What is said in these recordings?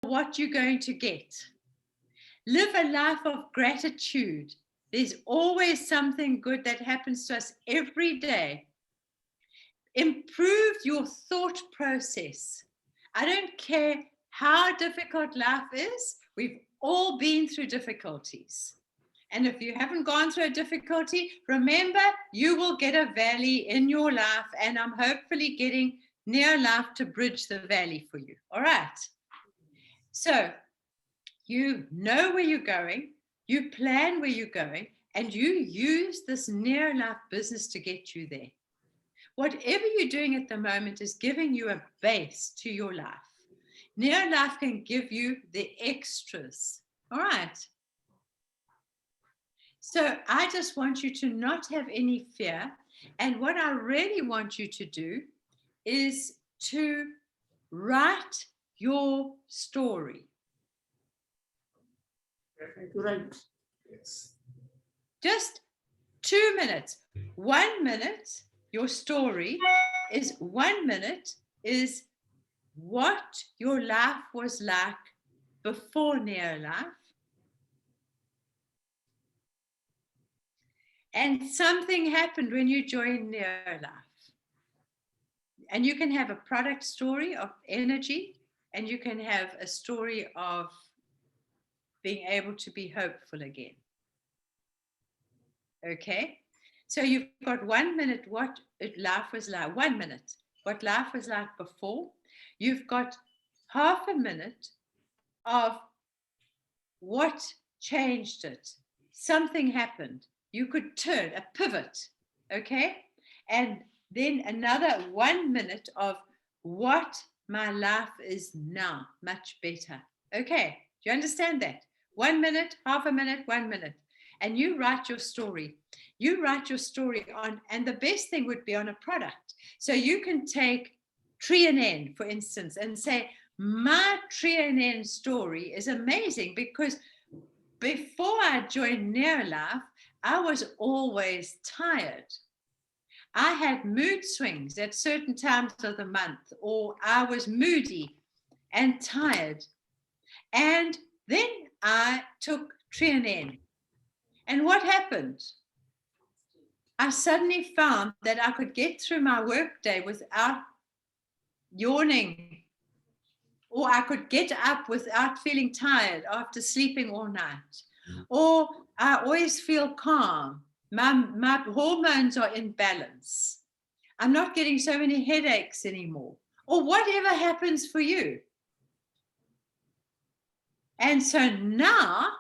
what you're going to get. Live a life of gratitude. There's always something good that happens to us every day. Improve your thought process. I don't care how difficult life is. We've all been through difficulties. And if you haven't gone through a difficulty, remember, you will get a valley in your life, and I'm hopefully getting near enough to bridge the valley for you. All right. So you know where you're going, you plan where you're going, and you use this near life business to get you there. Whatever you're doing at the moment is giving you a base to your life. Near life can give you the extras. All right. So I just want you to not have any fear. And what I really want you to do is to write your story. Right. Yes. Just 2 minutes. 1 minute, your story is 1 minute is what your life was like before near life. And something happened when you joined near life. And you can have a product story of energy, and you can have a story of being able to be hopeful again. Okay? So you've got 1 minute what life was like, 1 minute, what life was like before. You've got half a minute of what changed it. Something happened. You could turn a pivot, okay? And then another 1 minute of what my life is now, much better. Okay, do you understand that? 1 minute, half a minute, 1 minute. And you write your story. You write your story on, and the best thing would be on a product. So you can take Tree&N, for instance, and say, my Tree&N story is amazing because before I joined Near Life, I was always tired. I had mood swings at certain times of the month, or I was moody and tired. And then I took Tree&N. And what happened? I suddenly found that I could get through my workday without yawning, or I could get up without feeling tired after sleeping all night, or I always feel calm. My hormones are in balance. I'm not getting so many headaches anymore, or whatever happens for you. And so now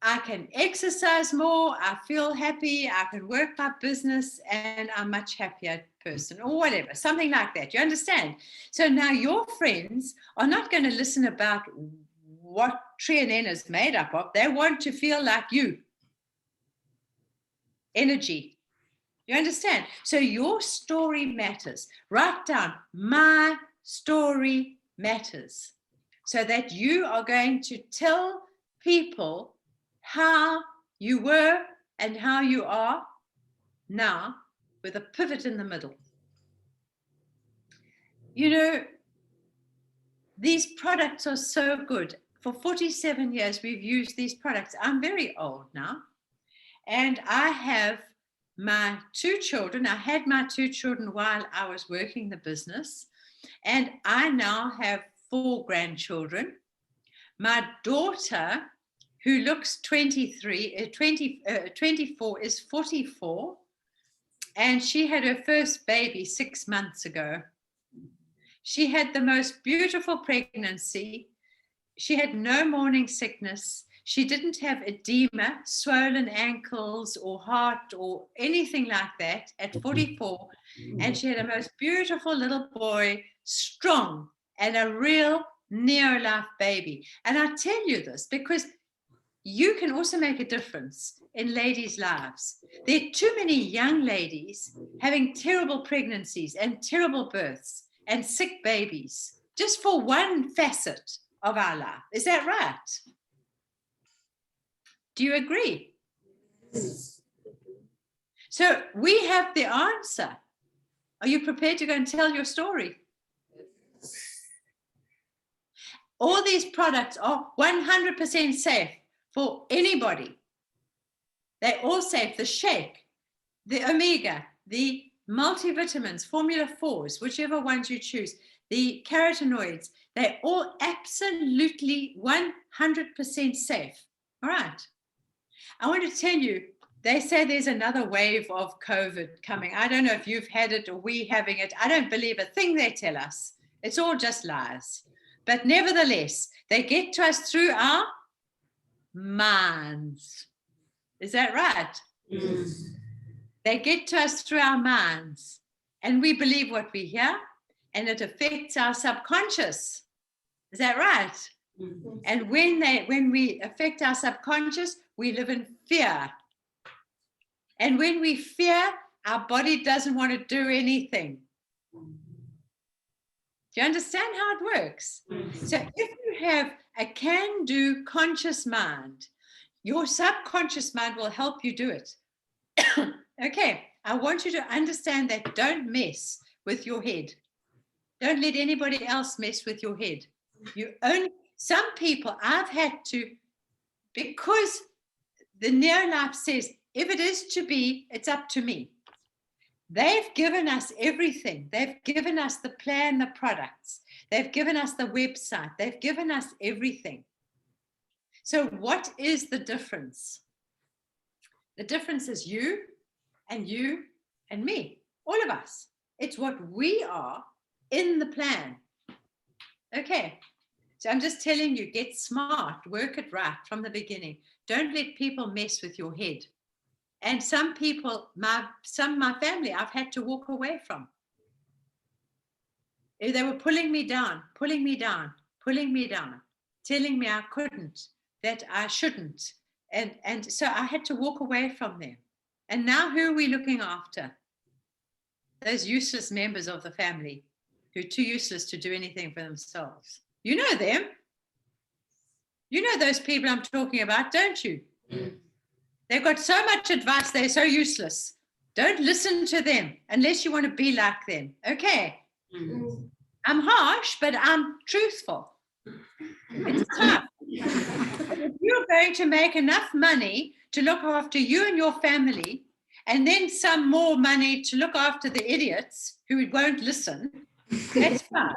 I can exercise more, I feel happy, I can work my business, and I'm a much happier person, or whatever, something like that. You understand? So now your friends are not going to listen about what Tree&N is made up of. They want to feel like you. Energy. You understand? So your story matters. Write down, my story matters, so that you are going to tell people how you were and how you are now, with a pivot in the middle. You know, these products are so good. For 47 years, we've used these products. I'm very old now, and I have my 2 children. I had my 2 children while I was working the business, and I now have 4 grandchildren. My daughter, who looks 24, is 44, and she had her first baby 6 months ago. She had the most beautiful pregnancy. She had no morning sickness. She didn't have edema, swollen ankles, or heart, or anything like that at 44. And she had a most beautiful little boy, strong, and a real near-life baby. And I tell you this because you can also make a difference in ladies' lives. There are too many young ladies having terrible pregnancies and terrible births and sick babies, just for one facet of our life. Is that right? Do you agree? Yes. So we have the answer. Are you prepared to go and tell your story? All these products are 100% safe for anybody. They're all safe. The shake, the omega, the multivitamins, formula 4s, whichever ones you choose, the carotenoids, they're all absolutely 100% safe. All right. I want to tell you, they say there's another wave of COVID coming. I don't know if you've had it or we having it. I don't believe a thing they tell us. It's all just lies. But nevertheless, they get to us through our minds. Is that right? Yes. They get to us through our minds. And we believe what we hear, and it affects our subconscious. Is that right? Mhm. And when we affect our subconscious, we live in fear. And when we fear, our body doesn't want to do anything. Do you understand how it works? So if you have a can-do conscious mind, your subconscious mind will help you do it. Okay, I want you to understand that. Don't mess with your head. Don't let anybody else mess with your head. Some people I've had to, because the NOELA says, if it is to be, it's up to me. They've given us everything. They've given us the plan, the products. They've given us the website. They've given us everything. So what is the difference? The difference is you and me, all of us. It's what we are in the plan. Okay. So I'm just telling you, get smart, work it right from the beginning. Don't let people mess with your head. And some people, my family, I've had to walk away from. They were pulling me down, telling me I couldn't, that I shouldn't. And so I had to walk away from them. And now who are we looking after? Those useless members of the family who are too useless to do anything for themselves. You know them. You know those people I'm talking about, don't you? They've got so much advice, they're so useless. Don't listen to them unless you want to be like them. Okay. I'm harsh, but I'm truthful. It's tough. If you're going to make enough money to look after you and your family, and then some more money to look after the idiots who won't listen, that's fine.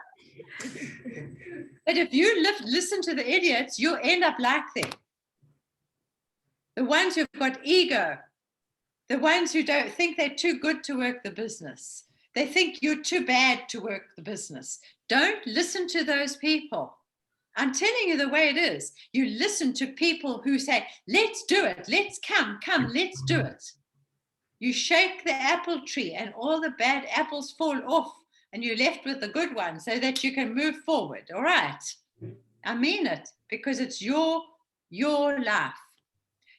But if you listen to the idiots, you'll end up like them. The ones who've got ego, the ones who don't think they're too good to work the business. They think you're too bad to work the business. Don't listen to those people. I'm telling you the way it is. You listen to people who say, let's do it. Let's come, let's do it. You shake the apple tree and all the bad apples fall off and you're left with the good ones so that you can move forward. All right. I mean it, because it's your life.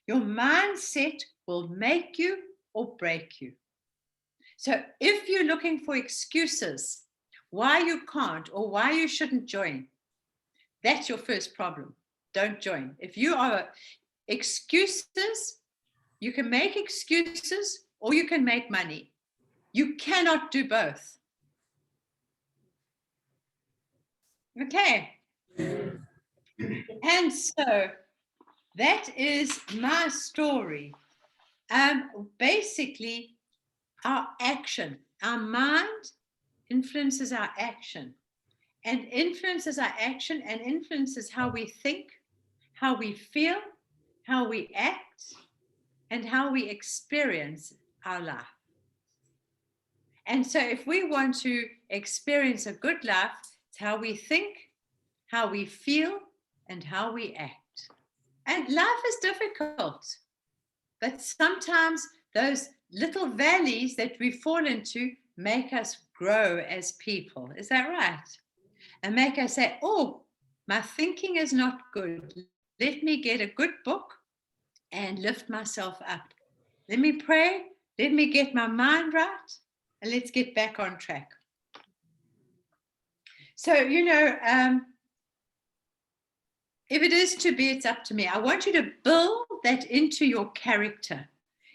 Your mindset will make you or break you. So if you're looking for excuses why you can't or why you shouldn't join, that's your first problem. Don't join. If you are excuses, you can make excuses or you can make money. You cannot do both. Okay. And so that is my story. Basically, our action, our mind influences our action, and influences our action and influences how we think, how we feel, how we act, and how we experience our life. And so if we want to experience a good life, it's how we think, how we feel, and how we act. And life is difficult, but sometimes those little valleys that we fall into make us grow as people. Is that right? And make us say, oh, my thinking is not good. Let me get a good book and lift myself up. Let me pray. Let me get my mind right. And let's get back on track. So, if it is to be, it's up to me. I want you to build that into your character.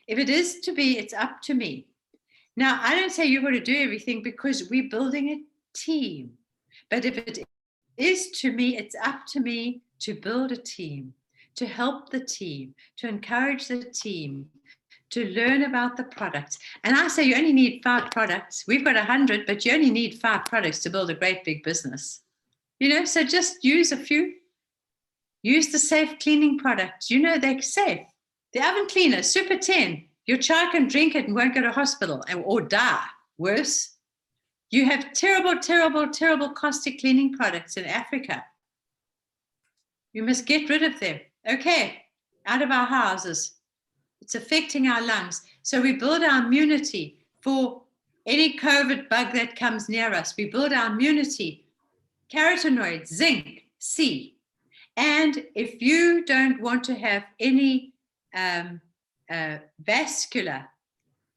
If it is to be, it's up to me. Now, I don't say you've got to do everything because we're building a team. But if it is to me, it's up to me to build a team, to help the team, to encourage the team, to learn about the products. And I say you only need 5 products. We've got 100, but you only need 5 products to build a great big business. So just use a few. Use the safe cleaning products. They're safe. The oven cleaner, Super 10. Your child can drink it and won't go to hospital or die. Worse, you have terrible, terrible, terrible caustic cleaning products in Africa. You must get rid of them. Okay, out of our houses. It's affecting our lungs. So we build our immunity for any COVID bug that comes near us. We build our immunity. Carotenoids, zinc, C. And if you don't want to have any vascular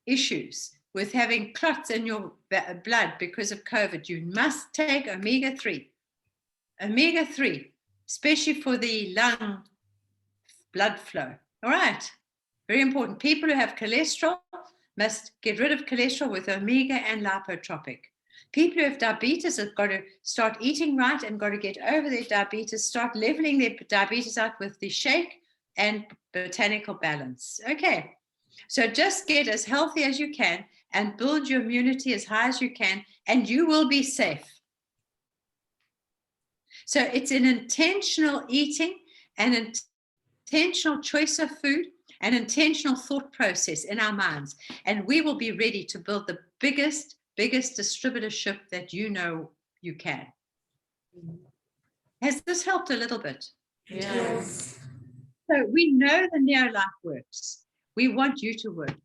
issues with having clots in your blood because of COVID, you must take omega-3. Omega-3, especially for the lung blood flow. All right, very important. People who have cholesterol must get rid of cholesterol with omega and lipotropic. People who have diabetes have got to start eating right and got to get over their diabetes, start leveling their diabetes out with the shake and botanical balance. Okay, so just get as healthy as you can and build your immunity as high as you can, and you will be safe. So it's an intentional eating, an intentional choice of food, an intentional thought process in our minds, and we will be ready to build the biggest distributorship that you can. Has this helped a little bit? Yes. So we know the NEOLA works. We want you to work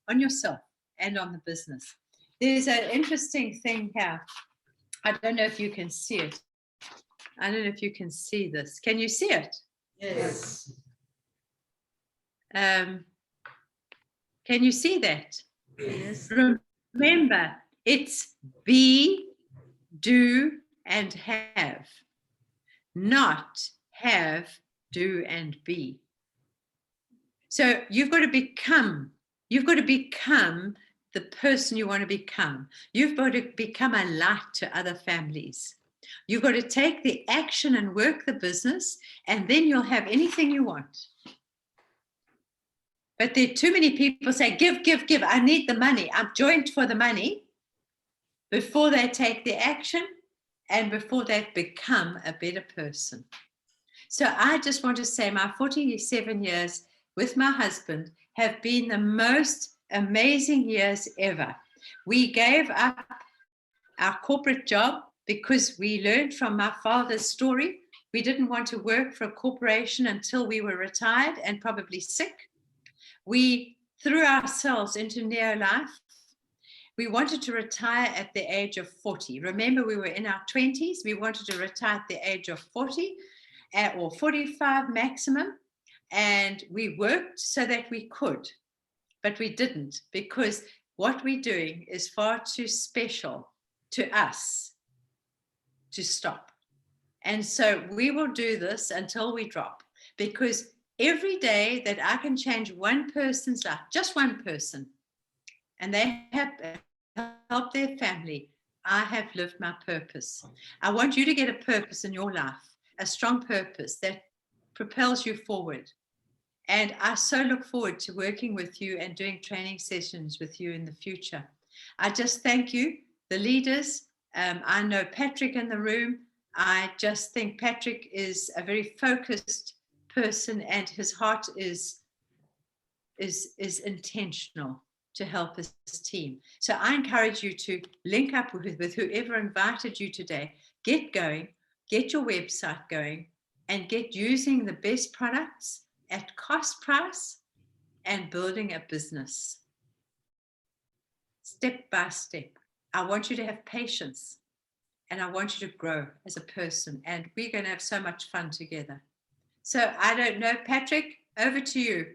on yourself and on the business. There's an interesting thing here. I don't know if you can see it. I don't know if you can see this. Can you see it? Yes. Can you see that? Yes. Remember, it's be, do, and have, not have, do, and be. So you've got to become the person you want to become. You've got to become a light to other families. You've got to take the action and work the business, and then you'll have anything you want. But there are too many people say, give. I need the money. I'm joined for the money before they take the action and before they've become a better person. So I just want to say my 47 years with my husband have been the most amazing years ever. We gave up our corporate job because we learned from my father's story. We didn't want to work for a corporation until we were retired and probably sick. We threw ourselves into NEOLIFE. We wanted to retire at the age of 40. Remember, we were in our 20s. We wanted to retire at the age of 40 or 45 maximum. And we worked so that we could, but we didn't, because what we're doing is far too special to us to stop. And so we will do this until we drop, because every day that I can change one person's life, just one person, and they have helped their family, I have lived my purpose. I want you to get a purpose in your life, a strong purpose that propels you forward. And I so look forward to working with you and doing training sessions with you in the future. I just thank you, the leaders. I know Patrick in the room. I just think Patrick is a very focused person, and his heart is intentional to help his team. So I encourage you to link up with whoever invited you today. Get going, get your website going, and get using the best products at cost price and building a business. Step by step. I want you to have patience, and I want you to grow as a person, and we're going to have so much fun together. So I don't know, Patrick, over to you.